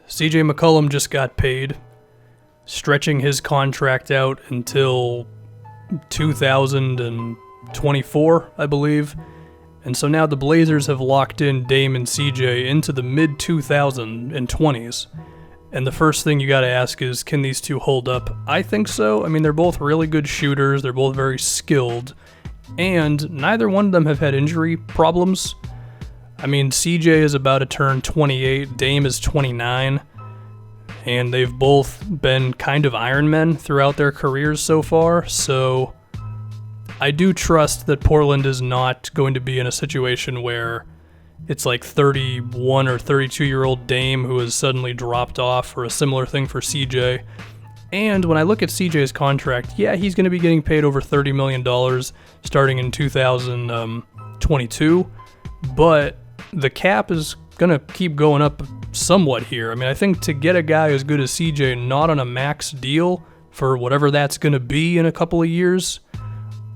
CJ McCollum just got paid, stretching his contract out until 2024, I believe. And so now the Blazers have locked in Dame and CJ into the mid-2020s. And the first thing you gotta ask is, can these two hold up? I think so. I mean, they're both really good shooters. They're both very skilled. And neither one of them have had injury problems. I mean, CJ is about to turn 28. Dame is 29. And they've both been kind of Iron Men throughout their careers so far. So I do trust that Portland is not going to be in a situation where it's like 31 or 32-year-old Dame who has suddenly dropped off, or a similar thing for CJ. And when I look at CJ's contract, yeah, he's going to be getting paid over $30 million starting in 2022, but the cap is going to keep going up somewhat here. I mean, I think to get a guy as good as CJ not on a max deal for whatever that's going to be in a couple of years,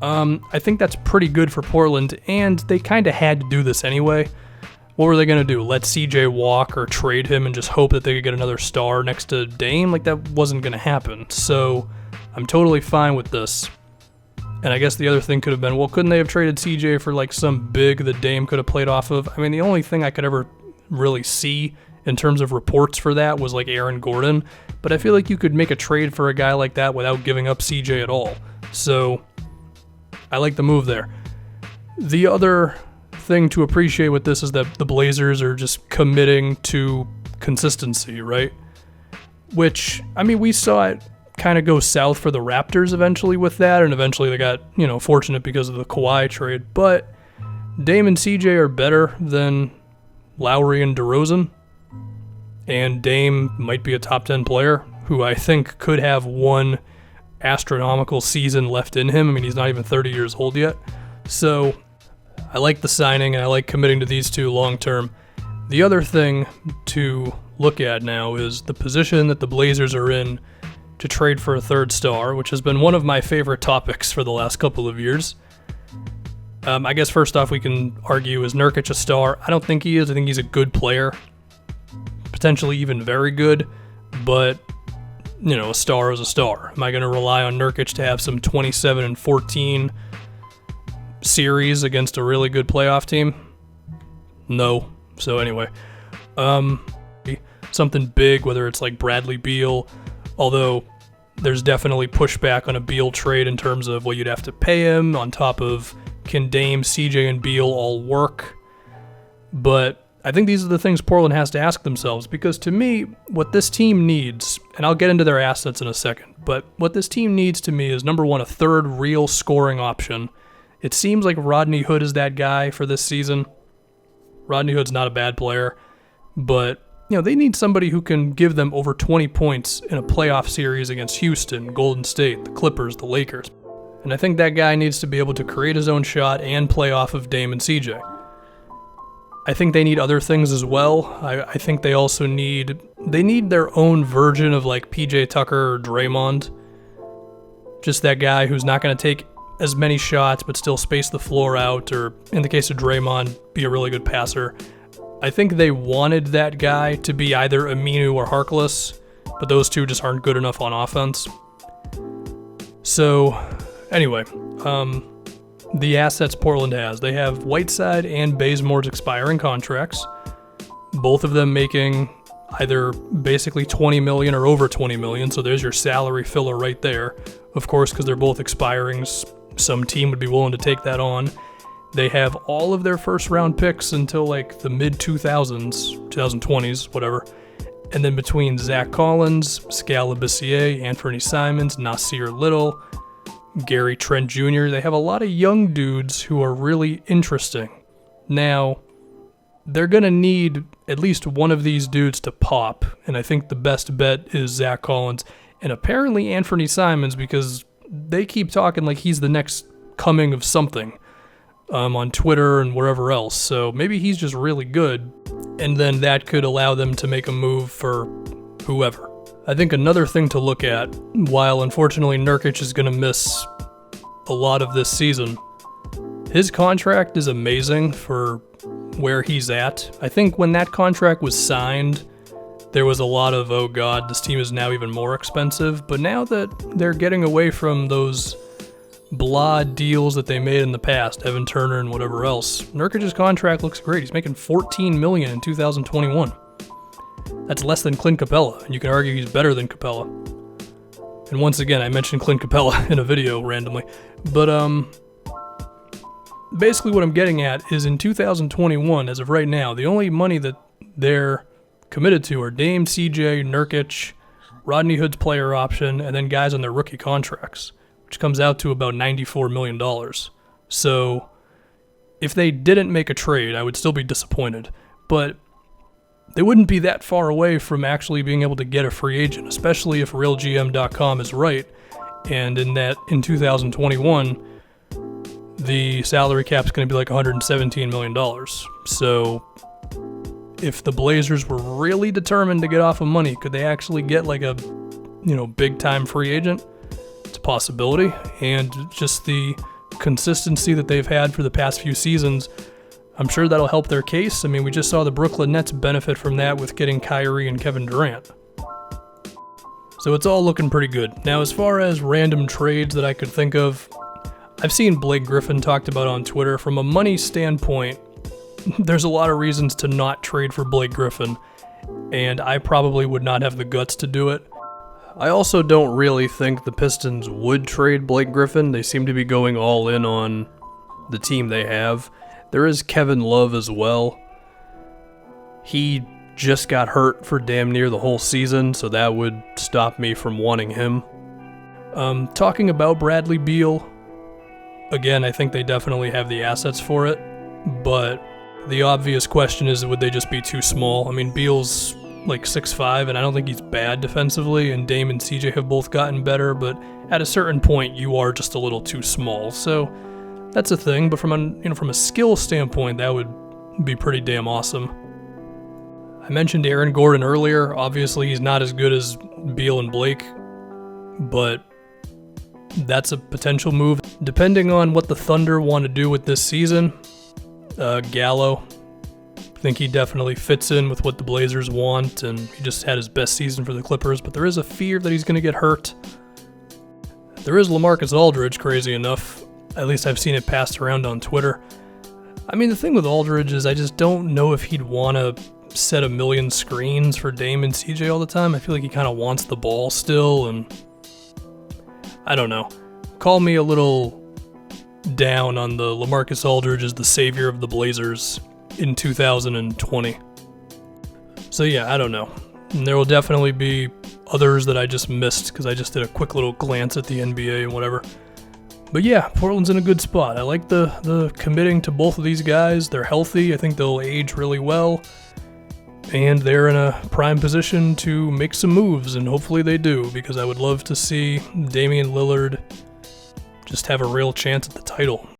I think that's pretty good for Portland, and they kind of had to do this anyway. What were they going to do? Let CJ walk or trade him and just hope that they could get another star next to Dame? Like, that wasn't going to happen. So I'm totally fine with this. And I guess the other thing could have been, well, couldn't they have traded CJ for like some big that Dame could have played off of? I mean, the only thing I could ever really see in terms of reports for that was like Aaron Gordon. But I feel like you could make a trade for a guy like that without giving up CJ at all. So I like the move there. The other thing to appreciate with this is that the Blazers are just committing to consistency, right? Which, I mean, we saw it kind of go south for the Raptors eventually with that, and eventually they got, fortunate because of the Kawhi trade. But Dame and CJ are better than Lowry and DeRozan, and Dame might be a top 10 player who I think could have one astronomical season left in him. I mean, he's not even 30 years old yet. So I like the signing, and I like committing to these two long term. The other thing to look at now is the position that the Blazers are in to trade for a third star, which has been one of my favorite topics for the last couple of years. I guess first off, we can argue, is Nurkic a star? I don't think he is. I think he's a good player, potentially even very good, but a star is a star. Am I going to rely on Nurkic to have some 27 and 14 series against a really good playoff team? No. So anyway, something big, whether it's like Bradley Beal, although there's definitely pushback on a Beal trade in terms of what you'd have to pay him, on top of can Dame, CJ, and Beal all work? But I think these are the things Portland has to ask themselves, because to me, what this team needs, and I'll get into their assets in a second, but what this team needs to me is, number one, a third real scoring option. It seems like Rodney Hood is that guy for this season. Rodney Hood's not a bad player, but they need somebody who can give them over 20 points in a playoff series against Houston, Golden State, the Clippers, the Lakers. And I think that guy needs to be able to create his own shot and play off of Dame and CJ. I think they need other things as well. I think they also need their own version of like PJ Tucker or Draymond. Just that guy who's not going to take as many shots but still space the floor out, or in the case of Draymond, be a really good passer. I think they wanted that guy to be either Aminu or Harkless, but those two just aren't good enough on offense. So, anyway, the assets Portland has. They have Whiteside and Bazemore's expiring contracts, both of them making either basically $20 million or over $20 million, so there's your salary filler right there. Of course, because they're both expiring, some team would be willing to take that on. They have all of their first-round picks until like the mid-2000s, 2020s, whatever. And then between Zach Collins, Skal Labissiere, Anthony Simons, Nasir Little, Gary Trent Jr., they have a lot of young dudes who are really interesting. Now, they're going to need at least one of these dudes to pop, and I think the best bet is Zach Collins, and apparently Anthony Simons, because they keep talking like he's the next coming of something on Twitter and wherever else. So maybe he's just really good, and then that could allow them to make a move for whoever. I think another thing to look at, while unfortunately Nurkic is going to miss a lot of this season, his contract is amazing for where he's at. I think when that contract was signed, there was a lot of, oh god, this team is now even more expensive. But now that they're getting away from those blah deals that they made in the past, Evan Turner and whatever else, Nurkic's contract looks great. He's making $14 million in 2021. That's less than Clint Capella, and you can argue he's better than Capella. And once again, I mentioned Clint Capella in a video randomly. But basically what I'm getting at is in 2021, as of right now, the only money that they're committed to are Dame, CJ, Nurkic, Rodney Hood's player option, and then guys on their rookie contracts, which comes out to about $94 million. So if they didn't make a trade, I would still be disappointed. But they wouldn't be that far away from actually being able to get a free agent, especially if RealGM.com is right, and in 2021, the salary cap is going to be like $117 million. So if the Blazers were really determined to get off of money, could they actually get like a, big-time free agent? It's a possibility, and just the consistency that they've had for the past few seasons, I'm sure that'll help their case. I mean, we just saw the Brooklyn Nets benefit from that with getting Kyrie and Kevin Durant. So it's all looking pretty good. Now, as far as random trades that I could think of, I've seen Blake Griffin talked about on Twitter. From a money standpoint, there's a lot of reasons to not trade for Blake Griffin, and I probably would not have the guts to do it. I also don't really think the Pistons would trade Blake Griffin. They seem to be going all in on the team they have. There is Kevin Love as well. He just got hurt for damn near the whole season, so that would stop me from wanting him. Talking about Bradley Beal, again, I think they definitely have the assets for it, but the obvious question is, would they just be too small? I mean, Beal's like 6'5", and I don't think he's bad defensively, and Dame and CJ have both gotten better, but at a certain point, you are just a little too small, so that's a thing. But from a skill standpoint, that would be pretty damn awesome. I mentioned Aaron Gordon earlier. Obviously, he's not as good as Beal and Blake, but that's a potential move. Depending on what the Thunder want to do with this season, Gallo, I think he definitely fits in with what the Blazers want, and he just had his best season for the Clippers, but there is a fear that he's going to get hurt. There is LaMarcus Aldridge, crazy enough. At least I've seen it passed around on Twitter. I mean, the thing with Aldridge is I just don't know if he'd want to set a million screens for Dame and CJ all the time. I feel like he kind of wants the ball still, and I don't know. Call me a little down on the LaMarcus Aldridge as the savior of the Blazers in 2020. So yeah, I don't know. And there will definitely be others that I just missed because I just did a quick little glance at the NBA and whatever. But yeah, Portland's in a good spot. I like the committing to both of these guys. They're healthy. I think they'll age really well. And they're in a prime position to make some moves, and hopefully they do, because I would love to see Damian Lillard just have a real chance at the title.